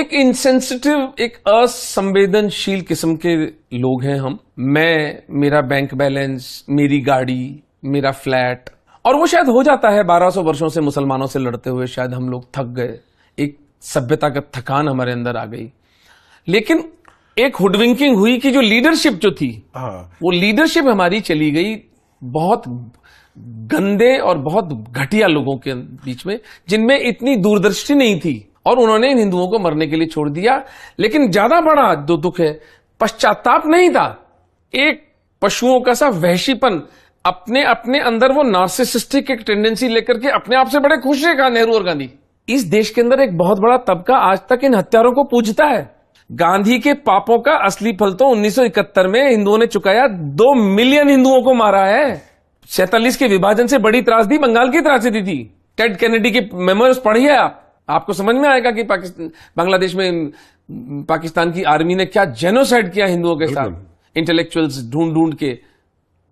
एक इंसेंसिटिव, एक असंवेदनशील किस्म के लोग हैं हम। मैं, मेरा बैंक बैलेंस, मेरी गाड़ी, मेरा फ्लैट, और वो शायद हो जाता है 1200 वर्षों से मुसलमानों से लड़ते हुए शायद हम लोग थक गए, एक सभ्यता का थकान हमारे अंदर आ गई। लेकिन एक हुडविंकिंग हुई कि जो लीडरशिप जो थी, वो लीडरशिप हमारी चली गई बहुत गंदे और बहुत घटिया लोगों के बीच में, जिनमें इतनी दूरदृष्टि नहीं थी, और उन्होंने इन हिंदुओं को मरने के लिए छोड़ दिया। लेकिन ज्यादा बड़ा जो दुख है, पश्चाताप नहीं था, एक पशुओं का सा वहशीपन, अपने अपने अंदर वो नार्सिसिस्टिक एक टेंडेंसी लेकर के अपने आप से बड़े खुश है कहा नेहरू और गांधी। इस देश के अंदर एक बहुत बड़ा तबका आज तक इन हत्यारों को पूजता है। गांधी के पापों का असली फल तो 1971 में हिंदुओं ने चुकाया। 2 मिलियन हिंदुओं को मारा है। 47 के विभाजन से बड़ी त्रासदी बंगाल की त्रासदी थी। टेड कैनेडी के मेमोइर्स पढ़िए आपको समझ में आएगा कि बांग्लादेश में पाकिस्तान की आर्मी ने क्या जेनोसाइड किया हिंदुओं के साथ। इंटेलेक्चुअल्स ढूंढ ढूंढ के,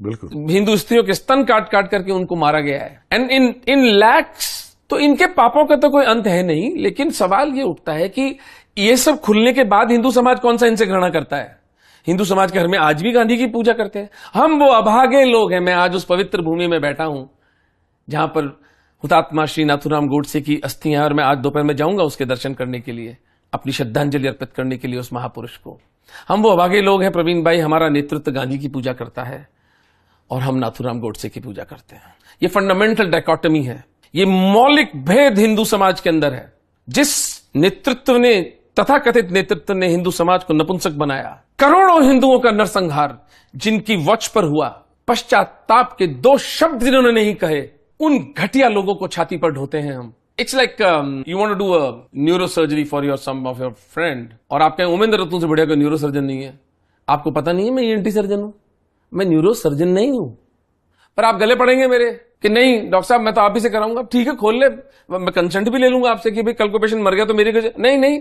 बिल्कुल, हिंदू स्त्रियों के स्तन काट काट करके उनको मारा गया है। And in lakhs. तो इनके पापों का तो कोई अंत है नहीं। लेकिन सवाल ये उठता है कि ये सब खुलने के बाद हिंदू समाज कौन सा इनसे घृणा करता है। हिंदू समाज के घर में आज भी गांधी की पूजा करते हैं। हम वो अभागे लोग हैं। मैं आज उस पवित्र भूमि में बैठा हूं जहां पर हुतात्मा श्री नाथूराम गोडसे की अस्थियां हैं, और मैं आज दोपहर में जाऊंगा उसके दर्शन करने के लिए, अपनी श्रद्धांजलि अर्पित करने के लिए उस महापुरुष को। हम वो अभागे लोग हैं प्रवीण भाई, हमारा नेतृत्व गांधी की पूजा करता है और हम नाथूराम गोडसे की पूजा करते हैं। ये फंडामेंटल डायकोटमी है, ये मौलिक भेद हिंदू समाज के अंदर है। जिस नेतृत्व ने, तथाकथित नेतृत्व ने हिंदू समाज को नपुंसक बनाया, करोड़ों हिंदुओं का नरसंहार जिनकी वॉच पर हुआ, पश्चाताप के 2 शब्द जिन्होंने नहीं कहे, उन घटिया लोगों को छाती पर ढोते हैं हम। It's like you want to do a neuro surgery for your some of your friend, और आप कहें उमेंद्र रतन से बढ़िया कोई न्यूरो सर्जन नहीं है। आपको पता नहीं है मैं ईएनटी सर्जन हूं, मैं न्यूरो सर्जन नहीं हूं। पर आप गले पड़ेंगे मेरे कि नहीं डॉक्टर साहब मैं तो आप ही से कराऊंगा। ठीक है, खोल ले, मैं कंसेंट भी ले लूंगा आपसे कि भाई कल को पेशेंट मर गया तो मेरी नहीं,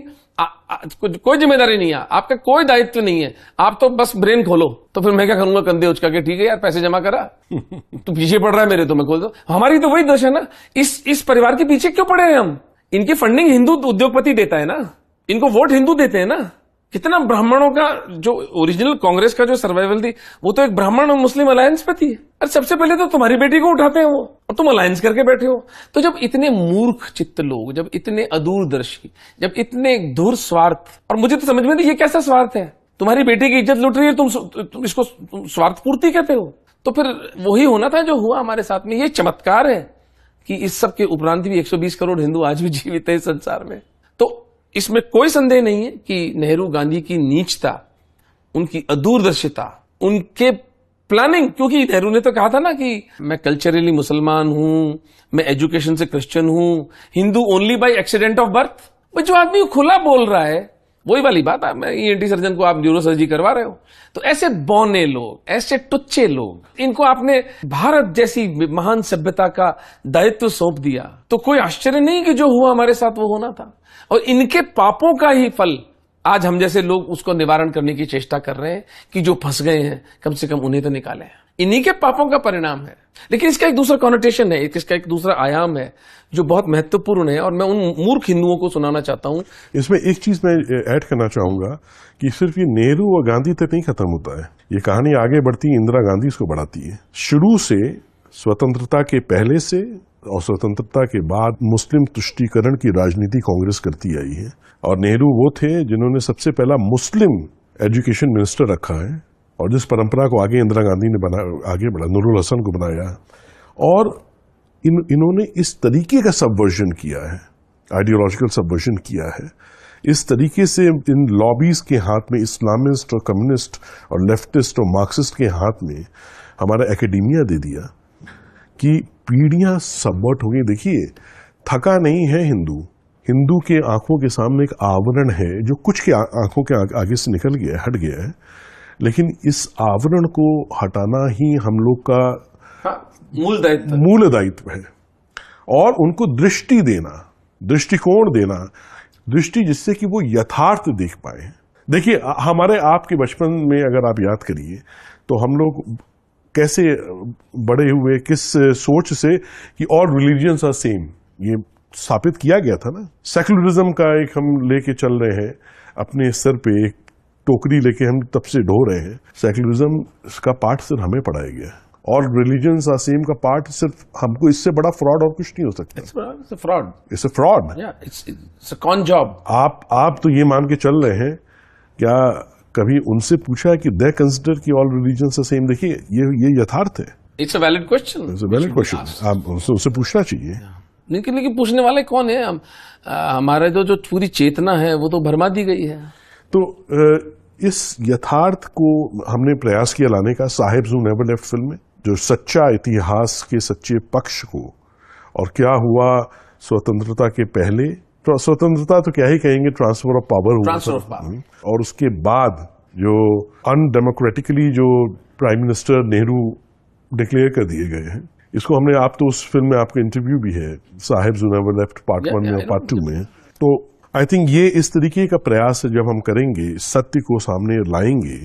कोई जिम्मेदारी नहीं है, आपका कोई दायित्व नहीं है, आप तो बस ब्रेन खोलो। तो फिर मैं क्या करूंगा, कंधे उचका के, ठीक है यार पैसे जमा करा तो पीछे पड़ रहा है मेरे, तो मैं खोल दो। हमारी तो वही दशा है ना। इस परिवार के पीछे क्यों पड़े हैं हम? इनकी फंडिंग हिंदू उद्योगपति देता है ना, इनको वोट हिंदू देते हैं ना। कितना ब्राह्मणों का जो ओरिजिनल कांग्रेस का जो सर्वाइवल थी, वो तो एक ब्राह्मण और मुस्लिम अलायंस पे थी। और सबसे पहले तो तुम्हारी बेटी को उठाते हैं वो, और तुम अलायंस करके बैठे हो। तो जब इतने मूर्ख चित्त लोग, जब इतने अदूरदर्शी, जब इतने दूर स्वार्थ, और मुझे तो समझ में नहीं ये कैसा स्वार्थ है। तुम्हारी बेटी की इज्जत लुट रही है, तुम इसको स्वार्थ पूर्ति कहते हो। तो फिर वही होना था जो हुआ हमारे साथ में। ये चमत्कार है कि इस सब के उपरांत भी 120 करोड़ हिंदू आज भी जीवित है इस संसार में। तो इसमें कोई संदेह नहीं है कि नेहरू गांधी की नीचता, उनकी अदूरदर्शिता, उनके प्लानिंग, क्योंकि नेहरू ने तो कहा था ना कि मैं कल्चरली मुसलमान हूं, मैं एजुकेशन से क्रिश्चियन हूं, Hindu only by accident of birth. वो जो आदमी खुला बोल रहा है, वही वाली बात, मैं ईएनटी सर्जन को आप न्यूरो सर्जरी करवा रहे हो। तो ऐसे बौने लोग, ऐसे टुच्चे लोग, इनको आपने भारत जैसी महान सभ्यता का दायित्व सौंप दिया, तो कोई आश्चर्य नहीं कि जो हुआ हमारे साथ वो होना था। और इनके पापों का ही फल आज हम जैसे लोग उसको निवारण करने की चेष्टा कर रहे हैं कि जो फंस गए हैं कम से कम उन्हें तो निकालें। इन्हीं के पापों का परिणाम है। लेकिन इसका एक दूसरा कॉनोटेशन है, इसका एक दूसरा आयाम है जो बहुत महत्वपूर्ण है, और मैं उन मूर्ख हिंदुओं को सुनाना चाहता हूं। इसमें एक चीज मैं ऐड करना चाहूंगा कि सिर्फ ये नेहरू और गांधी तक नहीं खत्म होता है, ये कहानी आगे बढ़ती है, इंदिरा गांधी इसको बढ़ाती है। शुरू से, स्वतंत्रता के पहले से और स्वतंत्रता के बाद, मुस्लिम तुष्टीकरण की राजनीति कांग्रेस करती आई है। और नेहरू वो थे जिन्होंने सबसे पहला मुस्लिम एजुकेशन मिनिस्टर रखा है, और जिस परंपरा को आगे इंदिरा गांधी ने आगे बढ़ा, नूरुल हसन को बनाया। और इन्होंने इस तरीके का सबवर्जन किया है, आइडियोलॉजिकल सबवर्जन किया है। इस तरीके से इन लॉबीज के हाथ में, इस्लामिस्ट और कम्युनिस्ट और लेफ्टिस्ट और मार्क्सिस्ट के हाथ में हमारा एकेडेमिया दे दिया कि पीढ़ियां सबवर्ट हो गई। देखिए, थका नहीं है हिंदू, हिंदू के आंखों के सामने एक आवरण है जो कुछ के आंखों के आगे से निकल गया है, हट गया है। लेकिन इस आवरण को हटाना ही हम लोग का मूल दायित्व है, और उनको दृष्टि देना, दृष्टिकोण देना, दृष्टि जिससे कि वो यथार्थ देख पाए। देखिए, हमारे आपके बचपन में अगर आप याद करिए तो हम लोग कैसे बड़े हुए, किस सोच से कि ऑल रिलीजियंस आर सेम, ये स्थापित किया गया था ना। सेक्युलरिज्म का एक हम लेके चल रहे हैं अपने सर पे, एक टोकरी लेके हम तब से ढो रहे हैं। सेक्युलरिज्म का पार्ट सिर्फ हमें पढ़ाया गया है, और रिलीजन्स आर सेम का पार्ट सिर्फ हमको, इससे बड़ा फ्रॉड और कुछ नहीं हो सकता। It's a fraud. It's a fraud. Yeah, it's a con job. आप तो ये मान के चल रहे हैं, क्या कभी उनसे पूछा है कि दे कंसिडर कि ऑल रिलीजन्स आर सेम? देखिए ये यथार्थ है। It's a valid question. It's a valid question, आप उनसे पूछना चाहिए। लेकिन पूछने वाले कौन है? हमारा जो पूरी चेतना है वो तो भरमा दी गई है। तो इस यथार्थ को हमने प्रयास किया लाने का साहिब्स हू नेवर लेफ्ट फिल्म में, जो सच्चा इतिहास के सच्चे पक्ष को, और क्या हुआ स्वतंत्रता के पहले, तो स्वतंत्रता तो क्या ही कहेंगे, ट्रांसफर ऑफ पावर हुआ, ट्रांसफर ऑफ पावर, और उसके बाद जो अनडेमोक्रेटिकली जो प्राइम मिनिस्टर नेहरू डिक्लेयर कर दिए गए हैं, इसको हमने, आप तो उस फिल्म में आपका इंटरव्यू भी है साहिब्स हू नेवर लेफ्ट पार्ट 1 में और पार्ट 2 में। तो आई थिंक ये इस तरीके का प्रयास है, जब हम करेंगे, सत्य को सामने लाएंगे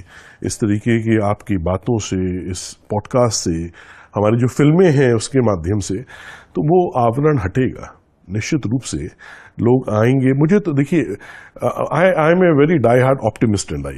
इस तरीके की आपकी बातों से, इस पॉडकास्ट से, हमारी जो फिल्में हैं उसके माध्यम से, तो वो आवरण हटेगा निश्चित रूप से। लोग आएंगे। मुझे तो देखिए, I am a very die hard optimist in life.